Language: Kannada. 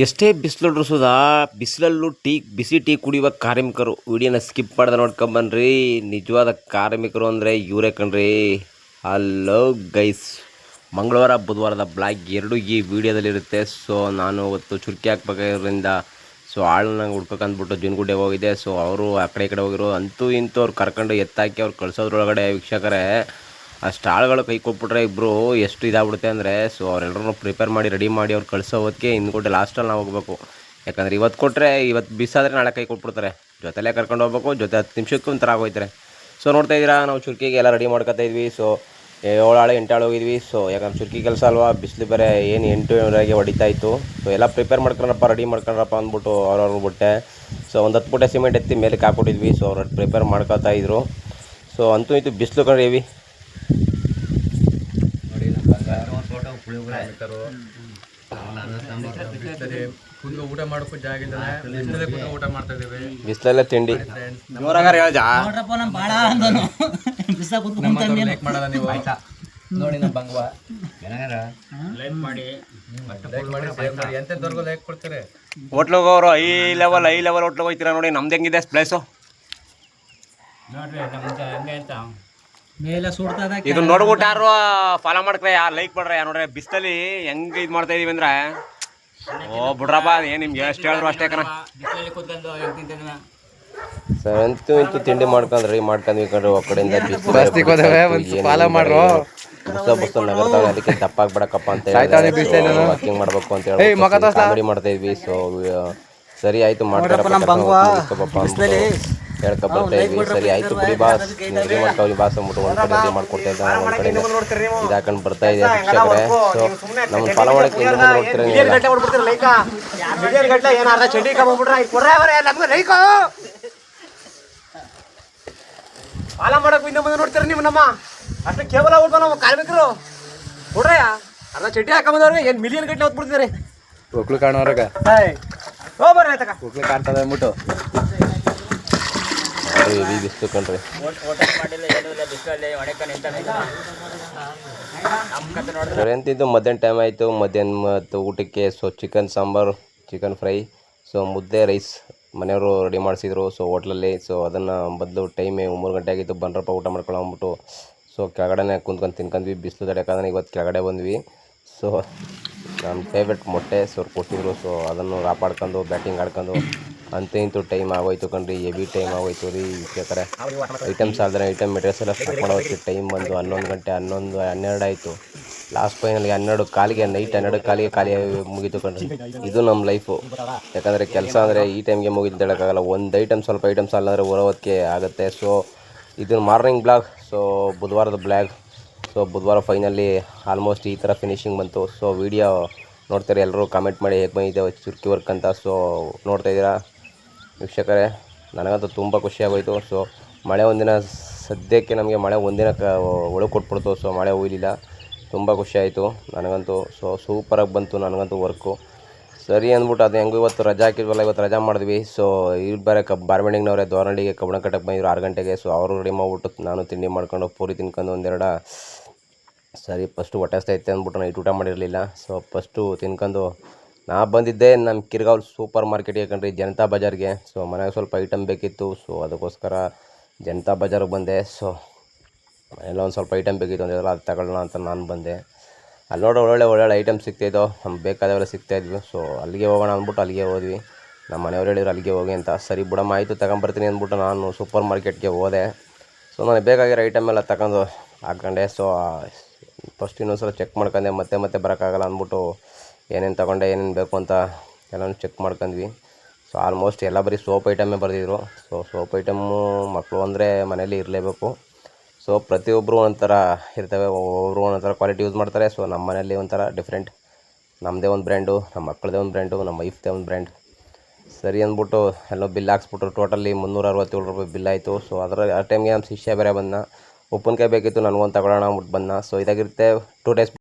ಎಷ್ಟೇ ಬಿಸಿಲು ಸುಧಾ ಬಿಸಿಲಲ್ಲೂ ಬಿಸಿ ಟೀ ಕುಡಿಯುವ ಕಾರ್ಮಿಕರು ವಿಡಿಯೋನ ಸ್ಕಿಪ್ ಮಾಡ್ದೆ ನೋಡ್ಕೊಂಬನ್ರಿ. ನಿಜವಾದ ಕಾರ್ಮಿಕರು ಅಂದರೆ ಇವರೇ ಕಣ್ರಿ. ಹಲೋ ಗೈಸ್, ಮಂಗಳವಾರ ಬುಧವಾರದ ಬ್ಲಾಗ್ ಎರಡು ಈ ವಿಡಿಯೋದಲ್ಲಿರುತ್ತೆ. ಸೊ ನಾನು ಇವತ್ತು ಚುರ್ಕಿ ಹಾಕ್ಬೇಕಾದ್ರಿಂದ ಆಳನ್ನ ಹುಡ್ಕೋಕಂದ್ಬಿಟ್ಟು ಜುನ್ಗುಡ್ಡೆ ಹೋಗಿದೆ. ಸೊ ಅವರು ಆ ಕಡೆ ಹೋಗಿರೋ ಅಂತೂ ಇಂತೂ ಅವ್ರು ಕರ್ಕೊಂಡು ಎತ್ತಾಕಿ ಅವ್ರು ಕಳ್ಸೋದ್ರೊಳಗಡೆ ವೀಕ್ಷಕರೇ ಅಷ್ಟು ಆಳುಗಳು ಕೈ ಕೊಟ್ಬಿಟ್ರೆ ಇಬ್ಬರು ಎಷ್ಟು ಇದಾಗ್ಬಿಡುತ್ತೆ ಅಂದರೆ. ಸೊ ಅವರೆಲ್ಲರೂ ಪ್ರಿಪೇರ್ ಮಾಡಿ ರೆಡಿ ಮಾಡಿ ಅವ್ರು ಕಳಿಸೋ ಹೊತ್ತಿಗೆ ಹಿಂದ್ಕೊಟ್ಟೆ ಲಾಸ್ಟಲ್ಲಿ ನಾವು ಹೋಗಬೇಕು. ಯಾಕಂದರೆ ಇವತ್ತು ಕೊಟ್ಟರೆ ಇವತ್ತು ಬಿಸಾದರೆ ನಾಳೆ ಕೈ ಕೊಟ್ಬಿಡ್ತಾರೆ. ಜೊತೆಲೇ ಕರ್ಕೊಂಡು ಹೋಗ್ಬೇಕು, ಜೊತೆ 10 ನಿಮಿಷಕ್ಕೂ ಒಂಥರ ಆಗೋಯ್ತಾರೆ. ಸೊ ನೋಡ್ತಾ ಇದ್ದೀರಾ, ನಾವು ಚುರ್ಕಿಗೆ ಎಲ್ಲ ರೆಡಿ ಮಾಡ್ಕೊತಾ ಇದ್ವಿ. ಸೊ 7 ಆಳು 8 ಆಳು ಹೋಗಿದ್ವಿ. ಸೊ ಯಾಕಂದ್ರೆ ಚುರ್ಕಿ ಕೆಲಸ ಅಲ್ವಾ, ಬಿಸಿಲು ಬೇರೆ ಏನು 8 ಹೊಡಿತಾ ಇತ್ತು. ಸೊ ಎಲ್ಲ ಪ್ರಿಪೇರ್ ಮಾಡ್ಕೊಂಡ್ರಪ್ಪ, ರೆಡಿ ಮಾಡ್ಕೊಂಡ್ರಪ್ಪ ಅಂದ್ಬಿಟ್ಟು ಅವ್ರವ್ರು ಬಿಟ್ಟೆ. ಸೊ ಒಂದು 10 ಮೂಟೆ ಸಿಮೆಂಟ್ ಎತ್ತಿ ಮೇಲೆ ಹಾಕ್ಬಿಟ್ಟಿದ್ವಿ. ಸೊ ಅವ್ರು ಪ್ರಿಪೇರ್ ಮಾಡ್ಕೊತಾ ಇದ್ರು. ಸೊ ಅಂತೂ ಇದು ಬಿಸಿಲು ಕಡೆ ಹೆವಿ. ಊಟ ಮಾಡೋಕ್ಕೂ ಜಾಗ ಇಲ್ಲ, ಊಟ ಮಾಡ್ತಾ ಇದ್ದೀವಿ. ಬಿಸಿಲಲ್ಲೇ ತಿಂಡಿ ಮಾಡಲ್ಲ ನೀವು ನೋಡಿ. ನಮ್ಮ ಬಂಗ್ವ ಎಂತೆಂತವ್ರಿಗೂ ಲೈಕ್ ಕೊಡ್ತಾರೆ. ಹೋಟ್ಲಿಗೆ ಅವರು ಐ ಲೆವೆಲ್ ಹೋಟ್ಲಿಗೆ ಹೋಗ್ತೀರಾ ನೋಡಿ. ನಮ್ದು ಹೆಂಗಿದೆ ಪ್ಲೇಸು ಮೇಲೆ ಸುಡ್ತದ. ಇದು ನೋಡ್ಬಿಟ್ಟು ಯಾರು ಫಾಲೋ ಮಾಡ್ಕ್ರೆ, ಯಾರು ಲೈಕ್ ಮಾಡ್ರೆ, ಯಾರು ನೋಡ್ರೆ ಬಿಸ್ತಲ್ಲಿ ಹೆಂಗೆ ಇದು ಮಾಡ್ತಾ ಇದೀವಿ ಅಂದ್ರೆ. ಓ ಬಿಡ್ರಪ್ಪ, ಏನು ನಿಮ್ಗೆ ಎಷ್ಟು ಹೇಳಿದ್ರು ಅಷ್ಟೇ ಕಣ. ಸರ್ ಅಂತೂ ಇಂತೂ ತಿಂಡಿ ಮಾಡ್ಕೊಂಡ್ರಿ ಮಾಡ್ಕೊಂಡ್ವಿ ಕಣ್ರಿ. ಆ ಕಡೆಯಿಂದ ಬುಸ್ತ ನಗರ್ತಾವೆ, ಅದಕ್ಕೆ ದಪ್ಪಾಗ್ಬಿಡಕಪ್ಪ ಅಂತ ಹೇಳಿ ವಾಕಿಂಗ್ ಮಾಡ್ಬೇಕು ಅಂತ ಹೇಳಿ ಕಾಮಿಡಿ ಮಾಡ್ತಾ ಇದ್ವಿ. ಸೊ ಸರಿ ಆಯ್ತು ಮಾಡ್ತಾರಪ್ಪ ಹೇಳ್ಕೊ ಬರ್ತಾ ಇದ್ವಿ. ಸರಿ ಆಯ್ತು ಬಿಡಿ ಬಾಸ್, ರೆಡಿ ಮಾಡ್ಕೊಳ್ಳಿ ಬಾಸ್ ಅಂದ್ಬಿಟ್ಟು ಒಂದು ಕಡೆ ರೆಡಿ ಮಾಡ್ಕೊಡ್ತಾ ಇದ್ದ. ಒಂದು ಕಡೆ ಇದು ಹಾಕೊಂಡು ಬರ್ತಾ ಇದೆ ವೀಕ್ಷಕರೇ. ಸೊ ನಮ್ಮ ಫಾಲೋ ಮಾಡೋಕ್ಕೆ ನೋಡ್ತೀರಾ ಫಾಲೋ ಮಾಡಕ್ಕೆ ಹಿಂದೆ ಮುಂದೆ ನೋಡ್ತೀರ ನೀವು. ನಮ್ಮ ಅಷ್ಟು ಕೇವಲ ಉಳ್ಕೊ ನಮ್ಮ ಕಾರ್ಮಿಕರು ಕೊಡ್ರಯ್ಯ. ಅರ್ಧ ಚಡ್ಡಿ ಹಾಕೊಂಬಂದವ್ರಿಗೆ ಏನು ಮಿಲಿಯನ್ ಗಟ್ಟಲೆ ಹೊತ್ಬಿಡ್ತಿದ್ದಾರೆ. ಒಕ್ಳು ಕಾಣೋರ್ಗ ಹೋಗ್ಬರ್ರಿ ಆಯ್ತಕ್ಕ, ಒಕ್ಳು ಕಾಣ್ತದೆ ಅಂದ್ಬಿಟ್ಟು ಹೆವಿ ಬಿಸ್ತು ಕಣ್ರಿ. ಸರಿ ಅಂತಿದ್ದು ಮಧ್ಯಾಹ್ನ ಟೈಮ್ ಆಯಿತು. ಮಧ್ಯಾಹ್ನ ಮತ್ತು ಊಟಕ್ಕೆ so chicken sambar, chicken fry, so ಮುದ್ದೆ, ರೈಸ್ ಮನೆಯವರು ರೆಡಿ ಮಾಡಿಸಿದ್ರು. ಸೊ ಹೋಟ್ಲಲ್ಲಿ ಸೊ ಅದನ್ನು ಬದಲು ಟೈಮೇ 3 ಗಂಟೆ ಆಗಿತ್ತು. ಬಂದ್ರಪ್ಪ ಊಟ ಮಾಡ್ಕೊಳ್ಳೋ ಅಂದ್ಬಿಟ್ಟು ಸೊ ಕೆಳಗಡೆ ಕುಂತ್ಕೊಂಡು ತಿನ್ಕೊಂಡ್ವಿ. ಬಿಸಿಲು ತಡೆಯೋಕ್ಕಾದ್ರೆ ಇವತ್ತು ಕೆಳಗಡೆ ಬಂದ್ವಿ. ಸೊ ನಮ್ಮ ಫೇವ್ರೆಟ್ ಮೊಟ್ಟೆ ಸೊ ಕೊಟ್ಟಿದ್ರು. ಸೊ ಅದನ್ನು ಕಾಪಾಡ್ಕೊಂಡು ಬ್ಯಾಟಿಂಗ್ ಆಡ್ಕೊಂಡು ಅಂತೂ ಇಂತೂ ಟೈಮ್ ಆಗೋಯ್ತು ಕಣ್ರಿ. ಹೆವಿ ಟೈಮ್ ಆಗೋಯ್ತು ರೀ ವೀಕ್ಷಕರೇ. ಐಟಮ್ಸ್ ಆದರೆ ಐಟಮ್ ಮೆಟೀರಿಯಲ್ಸ್ ಎಲ್ಲ ಸ್ಟಾರ್ಟ್ ಮಾಡೋಕ್ಕೆ ಟೈಮ್ ಬಂದು 11 ಗಂಟೆ 12 ಆಯಿತು. ಲಾಸ್ಟ್ ಫೈನಲ್ಗೆ 12 ಕಾಲಿಗೆ, ನೈಟ್ 12 ಕಾಲಿಗೆ ಖಾಲಿ ಮುಗೀತು ಕಣ್ರಿ. ಇದು ನಮ್ಮ ಲೈಫು. ಯಾಕಂದರೆ ಕೆಲಸ ಅಂದರೆ ಈ ಟೈಮ್ಗೆ ಮುಗಿದು ಹೇಳೋಕ್ಕಾಗಲ್ಲ. ಒಂದು ಐಟಮ್ ಸ್ವಲ್ಪ ಐಟಮ್ಸ್ ಅಲ್ಲಾಂದರೆ ಹೊರವತ್ತಿಗೆ ಆಗುತ್ತೆ. ಸೊ ಇದು ಮಾರ್ನಿಂಗ್ ಬ್ಲಾಗ್, ಸೊ ಬುಧವಾರದ ಬ್ಲಾಗ್. ಸೊ ಬುಧವಾರ ಫೈನಲ್ಲಿ ಆಲ್ಮೋಸ್ಟ್ ಈ ಥರ ಫಿನಿಶಿಂಗ್ ಬಂತು. ಸೊ ವಿಡಿಯೋ ನೋಡ್ತಾರೆ ಎಲ್ಲರೂ, ಕಾಮೆಂಟ್ ಮಾಡಿ ಹೇಗೆ ಬಂದಿದೆ ಚುರ್ಕಿ ವರ್ಕ್ ಅಂತ. ಸೊ ನೋಡ್ತಾಯಿದ್ದೀರಾ ವೀಕ್ಷಕರೇ, ನನಗಂತೂ ತುಂಬ ಖುಷಿಯಾಗೋಯಿತು. ಸೊ ಮಳೆ ಒಂದಿನ ಸದ್ಯಕ್ಕೆ ನಮಗೆ ಮಳೆ ಒಂದಿನ ಒಳಗೆ ಕೊಟ್ಬಿಡ್ತು. ಸೊ ಮಳೆ ಹೋಗಲಿಲ್ಲ, ತುಂಬ ಖುಷಿಯಾಯಿತು ನನಗಂತೂ. ಸೊ ಸೂಪರಾಗಿ ಬಂತು ನನಗಂತೂ ವರ್ಕು. ಸರಿ ಅಂದ್ಬಿಟ್ಟು ಅದು ಹೆಂಗೂ ಇವತ್ತು ರಜಾ ಹಾಕಿದ್ವಲ್ಲ, ಇವತ್ತು ರಜಾ ಮಾಡಿದ್ವಿ. ಸೊ ಇಲ್ಲಿ ಬೇರೆ ಬಾರ್ಮೆಂಡಿಂಗ್ನವರೇ ದೋರಹಳ್ಳಿಗೆ ಕಬ್ಬಣ ಕಟ್ಟಕ್ಕೆ ಬಂದಿದ್ರು 6 ಗಂಟೆಗೆ. ಸೊ ಅವರು ರೆಡಿ ಮಾಡಿಬಿಟ್ಟು ನಾನು ತಿಂಡಿ ಮಾಡ್ಕೊಂಡು ಪೂರಿ ತಿನ್ಕೊಂಡು ಒಂದೆರಡು ಸರಿ ಫಸ್ಟು ಹೊಟ್ಟೆ ಹಸ್ದೈತೆ ಅಂದ್ಬಿಟ್ಟು ನೈಟ್ ಊಟ ಮಾಡಿರಲಿಲ್ಲ. ಸೊ ಫಸ್ಟು ತಿನ್ಕೊಂಡು ನಾ ಬಂದಿದ್ದೆ ನಮ್ಮ ಕಿರ್ಗಾವ್ ಸೂಪರ್ ಮಾರ್ಕೆಟ್ಗೆ ಕಣ್ರಿ, ಜನತಾ ಬಜಾರ್ಗೆ. ಸೊ ಮನೆಗೆ ಸ್ವಲ್ಪ ಐಟಮ್ ಬೇಕಿತ್ತು. ಸೊ ಅದಕ್ಕೋಸ್ಕರ ಜನತಾ ಬಜಾರ್ಗೆ ಬಂದೆ. ಸೊ ಎಲ್ಲ ಒಂದು ಸ್ವಲ್ಪ ಐಟಮ್ ಬೇಕಿತ್ತು ಅಂದಿದ್ರಲ್ಲ, ಅದು ತಗೊಳ್ಳೋಣ ಅಂತ ನಾನು ಬಂದೆ. ಅಲ್ಲಿ ನೋಡೋ ಒಳ್ಳೊಳ್ಳೆ ಐಟಮ್ ಸಿಗ್ತಾಯಿದ್ದೋ, ನಮ್ಗೆ ಬೇಕಾದವೆಲ್ಲ ಸಿಗ್ತಾಯಿದ್ವಿ. ಸೊ ಅಲ್ಲಿಗೆ ಹೋಗೋಣ ಅಂದ್ಬಿಟ್ಟು ಅಲ್ಲಿಗೆ ಹೋದ್ವಿ. ನಮ್ಮ ಮನೆಯವ್ರು ಹೇಳಿದ್ರು ಅಲ್ಲಿಗೆ ಹೋಗಿ ಅಂತ. ಸರಿ ಬಿಡಮ್ಮ ಆಯಿತು ತಗೊಂಬರ್ತೀನಿ ಅಂದ್ಬಿಟ್ಟು ನಾನು ಸೂಪರ್ ಮಾರ್ಕೆಟ್ಗೆ ಹೋದೆ. ಸೊ ನನಗೆ ಬೇಕಾಗಿರೋ ಐಟಮ್ ಎಲ್ಲ ತಗೊಂಡು ಹಾಕ್ಕೊಂಡೆ. ಸೊ ಫಸ್ಟ್ ಇನ್ನೊಂದು ಸಲ ಚೆಕ್ ಮಾಡ್ಕೊಂಡೆ, ಮತ್ತೆ ಬರೋಕ್ಕಾಗಲ್ಲ ಅಂದ್ಬಿಟ್ಟು ಏನೇನು ತೊಗೊಂಡೆ, ಏನೇನು ಬೇಕು ಅಂತ ಎಲ್ಲನೂ ಚೆಕ್ ಮಾಡ್ಕೊಂಡ್ವಿ. ಸೊ ಆಲ್ಮೋಸ್ಟ್ ಎಲ್ಲ ಬರೀ ಸೋಪ್ ಐಟಮೇ ಬರೆದಿದ್ರು. ಸೊ ಸೋಪ್ ಐಟಮ್ಮು ಮಕ್ಕಳು ಅಂದರೆ ಮನೇಲಿ ಇರಲೇಬೇಕು. ಸೊ ಪ್ರತಿಯೊಬ್ಬರು ಒಂಥರ ಇರ್ತವೆ, ಒಬ್ಬರು ಒಂಥರ ಕ್ವಾಲಿಟಿ ಯೂಸ್ ಮಾಡ್ತಾರೆ. ಸೊ ನಮ್ಮ ಮನೇಲಿ ಒಂಥರ ಡಿಫ್ರೆಂಟ್, ನಮ್ಮದೇ ಒಂದು ಬ್ರ್ಯಾಂಡು, ನಮ್ಮ ಮಕ್ಕಳದೇ ಒಂದು ಬ್ರ್ಯಾಂಡು, ನಮ್ಮ ವೈಫ್ದೇ ಒಂದು ಬ್ರ್ಯಾಂಡ್. ಸರಿ ಅಂದ್ಬಿಟ್ಟು ಎಲ್ಲೋ ಬಿಲ್ ಹಾಕ್ಸ್ಬಿಟ್ರು. ಟೋಟಲಿ 367 ರೂಪಾಯಿ ಬಿಲ್ ಆಯಿತು. ಸೊ ಅದರ ಆ ಟೈಮ್ಗೆ ನಮ್ಮ ಶಿಷ್ಯ ಬೇರೆ ಬಂದ, ಉಪ್ಪಿನಕಾಯಿ ಬೇಕಿತ್ತು ನನಗೊಂದು ತಗೊಳ್ಳೋಣ ಅಂದ್ಬಿಟ್ಟು ಬಂದ. ಸೊ ಇದಾಗಿರುತ್ತೆ 2 ಡೇಸ್